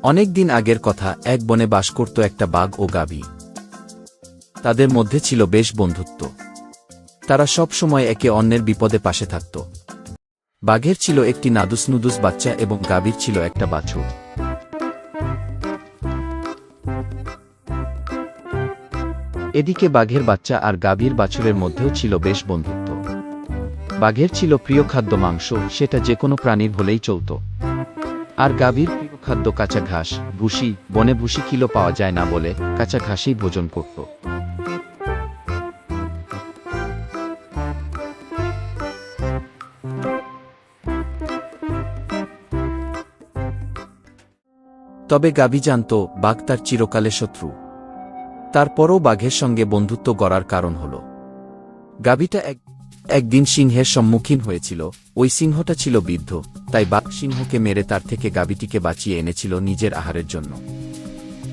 অনেক দিন আগের কথা, এক বনে বাস করত একটা বাঘ ও গাভী। তাদের মধ্যে ছিল বেশ বন্ধুত্ব। তারা সব সময় একে অন্যের বিপদে পাশে থাকত। বাঘের ছিল একটি নাদুস নুদুস বাচ্চা এবং গাভীর ছিল একটা বাছুর। এদিকে বাঘের বাচ্চা আর গাভীর বাছুরের মধ্যেও ছিল বেশ বন্ধুত্ব। বাঘের ছিল প্রিয় খাদ্য মাংস, সেটা যে কোনো প্রাণীর হলেই চলত। আর গাভীর প্রিয় খাদ্য কাঁচা ঘাস, ভুসি। বনে ভুসি কিলো পাওয়া যায় না বলে কাঁচা ঘাসেই ভোজন করত। তবে গাভী জানত বাঘ তার চিরকালে শত্রু। তারপরও বাঘের সঙ্গে বন্ধুত্ব গড়ার কারণ হল, গাভীটা একদিন সিংহের সম্মুখীন হয়েছিল। ওই সিংহটা ছিল বৃদ্ধ, তাই বাঘ সিংহকে মেরে তার থেকে গাভীটিকে বাঁচিয়ে এনেছিল নিজের আহারের জন্য।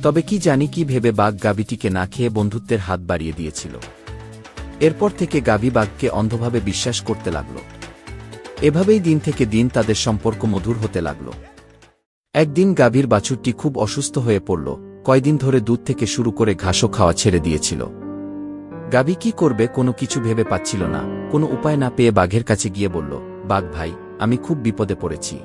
তবে কি জানি কি ভেবে বাঘ গাভীটিকে না খেয়ে বন্ধুত্বের হাত বাড়িয়ে দিয়েছিল। এরপর থেকে গাভী বাঘকে অন্ধভাবে বিশ্বাস করতে লাগল। এভাবেই দিন থেকে দিন তাদের সম্পর্ক মধুর হতে লাগল। একদিন গাভীর বাছুরটি খুব অসুস্থ হয়ে পড়ল। কয়দিন ধরে দুধ থেকে শুরু করে ঘাসও খাওয়া ছেড়ে দিয়েছিল। গাভী কি করবে কোনো কিছু ভেবে পাচ্ছিল না। কোনো উপায় না পেয়ে বাঘের কাছে গিয়ে বলল, বাঘ ভাই, আমি খুব বিপদে পড়েছি।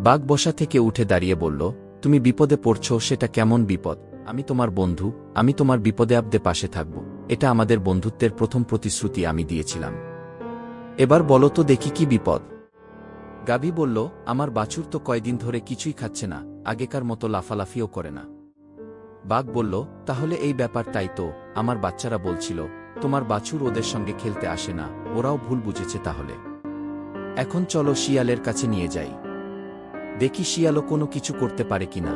বাঘ বসা থেকে উঠে দাঁড়িয়ে বলল, তুমি বিপদে পড়ছ, সেটা কেমন বিপদ? আমি তোমার বন্ধু, আমি তোমার বিপদে আপদে পাশে থাকব। এটা আমাদের বন্ধুত্বের প্রথম প্রতিশ্রুতি আমি দিয়েছিলাম। এবার বলো তো দেখি কি বিপদ? গাভী বলল, আমার বাছুর তো কয়দিন ধরে কিছুই খাচ্ছে না, আগেকার মতো লাফালাফিও করে না। বাঘ বলল, তাহলে এই ব্যাপার। তাই তো আমার বাচ্চারা বলছিল তোমার বাছুর ওদের সঙ্গে খেলতে আসে না। ওরাও ভুল বুঝেছে তাহলে। এখন চলো শিয়ালের কাছে নিয়ে যাই, দেখি শিয়ালও কোনো কিছু করতে পারে কিনা।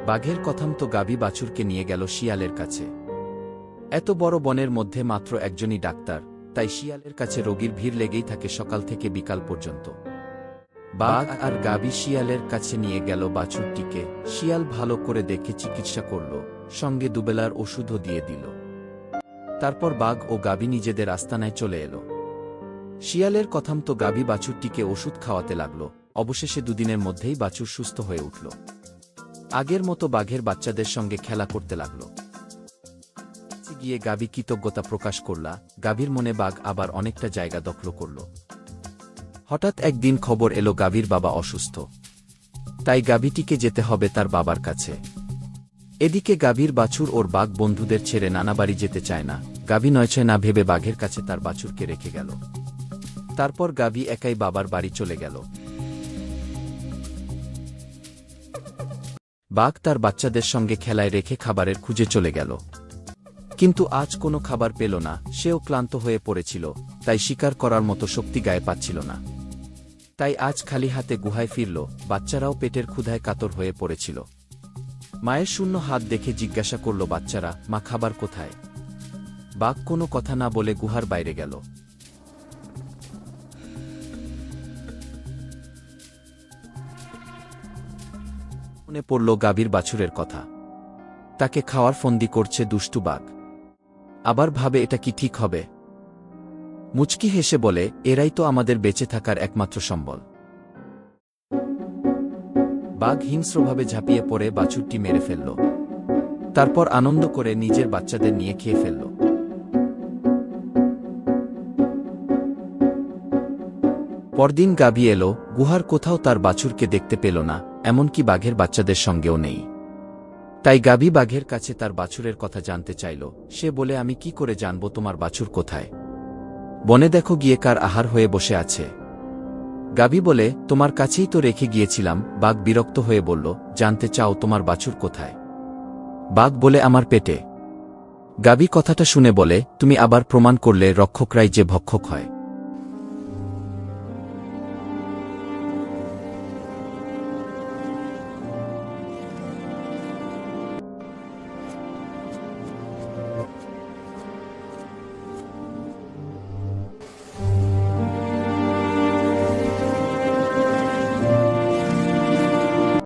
বাঘের কথামতো গাভী বাছুরকে নিয়ে গেল শিয়ালের কাছে। এত বড় বনের মধ্যে মাত্র একজনই ডাক্তার, তাই শিয়ালের কাছে রোগীর ভিড় লেগেই থাকে সকাল থেকে বিকাল পর্যন্ত। বাঘ আর গাভী শিয়ালের কাছে নিয়ে গেল বাছুরটিকে। শিয়াল ভালো করে দেখে চিকিৎসা করল, সঙ্গে দুবেলার ওষুধও দিয়ে দিল। তারপর বাঘ ও গাভী নিজেদের আস্তানায় চলে এলো। শিয়ালের কথামতো গাভী বাছুরটিকে ওষুধ খাওয়াতে লাগল। অবশেষে দুদিনের মধ্যেই বাছুর সুস্থ হয়ে উঠল। আগের মতো বাঘের বাচ্চাদের সঙ্গে খেলা করতে লাগল। গিয়ে গাভী কৃতজ্ঞতা প্রকাশ করলা। গাভীর মনে বাঘ আবার অনেকটা জায়গা দখল করল। হঠাৎ একদিন খবর এলো গাভীর বাবা অসুস্থ, তাই গাভীটিকে যেতে হবে তার বাবার কাছে। এদিকে গাভীর বাছুর ওর বাঘ বন্ধুদের ছেড়ে নানা বাড়ি যেতে চায় না। গাভী নয়ছয় না ভেবে বাঘের কাছে তার বাছুরকে রেখে গেল। তারপর গাভী একাই বাবার বাড়ি চলে গেল। বাঘ তার বাচ্চাদের সঙ্গে খেলায় রেখে খাবারের খুঁজে চলে গেল। কিন্তু আজ কোনো খাবার পেল না। সেও ক্লান্ত হয়ে পড়েছিল, তাই শিকার করার মতো শক্তি গায়ে পাচ্ছিল না। তাই আজ খালি হাতে গুহায় ফিরল। বাচ্চারাও পেটের ক্ষুধায় কাতর হয়ে পড়েছিল। মায়ের শূন্য হাত দেখে জিজ্ঞাসা করল বাচ্চারা, মা খাবার কোথায়? বাঘ কোনো কথা না বলে গুহার বাইরে গেল। মনে পড়ল গাভীর বাছুরের কথা। তাকে খাওয়ার ফন্দি করছে দুষ্টু বাঘ। আবার ভাবে, এটা কি ঠিক হবে? মুচকি হেসে বলে, এরাই তো আমাদের বেঁচে থাকার একমাত্র সম্বল। বাঘ হিংস্রভাবে ঝাঁপিয়ে পড়ে বাছুরটি মেরে ফেলল। তারপর আনন্দ করে নিজের বাচ্চাদের নিয়ে খেয়ে ফেলল। পরদিন গাভী এলো। গুহার কোথাও তার বাছুরকে দেখতে পেল না, এমনকি বাঘের বাচ্চাদের সঙ্গেও নেই। তাই গাভী বাঘের কাছে তার বাছুরের কথা জানতে চাইল। সে বলে, আমি কি করে জানব তোমার বাছুর কোথায়? বনে দেখো গিয়ে কার আহার হয়ে বসে আছে। গাভী বলে, তোমার কাছেই তো রেখে গিয়েছিলাম। বাঘ বিরক্ত হয়ে বলল, জানতে চাও তোমার বাছুর কোথায়? বাঘ বলে, আমার পেটে। গাভী কথাটা শুনে বলে, তুমি আবার প্রমাণ করলে রক্ষকরাই যে ভক্ষক হয়।